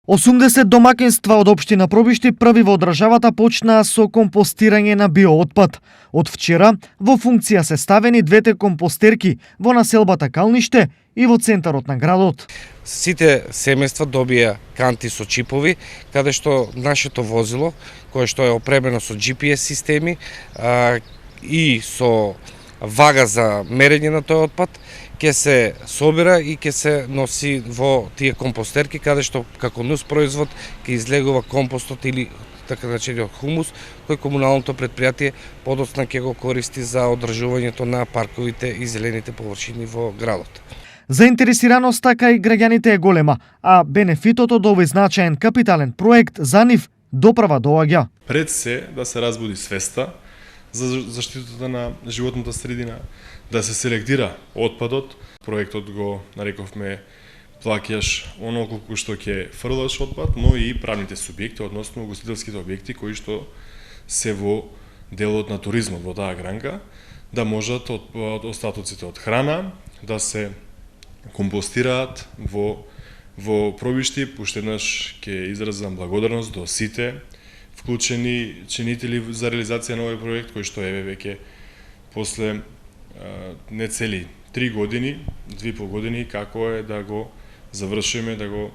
80 домаќинства од општина Пробишти први во државата почнаа со компостирање на биоотпад. Од вчера во функција се ставени двете компостерки во населбата Калниште и во центарот на градот. Сите семејства добија канти со чипови, каде што нашето возило, кое што е опремено со GPS системи и со вага за мерење на тој отпад, ќе се собира и ќе се носи во тие компостерки, каде што како нус производ ќе излегува компостот или така наречениот хумус, кој комуналното претпријатие подоцна ќе го користи за одржувањето на парковите и зелените површини во градот. Заинтересираноста кај граѓаните е голема, а бенефитот од овој значаен капитален проект за нив доправа доаѓа. Пред се да се разбуди свеста за заштитата на животната средина, да се селектира отпадот. Проектот го нарековме плаќаш онолку што ќе фрлаш отпад, но и правните субјекти, односно ugostителските објекти кои што се во делот на туризмот во таа гранка, да можат од остатоците од храна да се компостираат во Пробишти. Пуште еднаш ќе изразам благодарност до сите вклучени чинители за реализација на овој проект, кој што е веќе после не цели 3 години, 2,5 години, како е да го завршиме, да го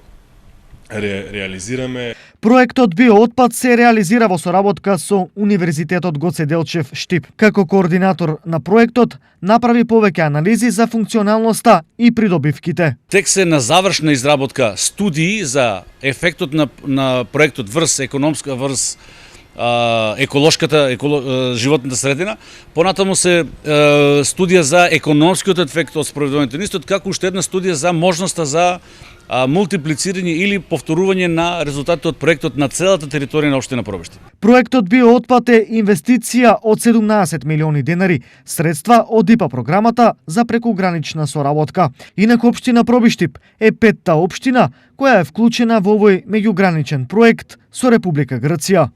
реализираме. Проектот Биоотпад се реализира во соработка со Универзитетот Гоце Делчев Штип. Како координатор на проектот, направи повеќе анализи за функционалноста и придобивките. Тек се на завршна изработка студии за ефектот на проектот врз економска, врз животната средина, понатаму се студија за економскиот ефект од спроведувањето на истот, како уште една студија за можноста за мултиплицирање или повторување на резултатите од проектот на целата територија на општина Пробишти. Проектот Биоотпад е инвестиција од 17 милиони денари, средства од ИПА програмата за прекугранична соработка. Инаку општина Пробиштип е петта општина која е вклучена во овој меѓуграничен проект со Република Грција.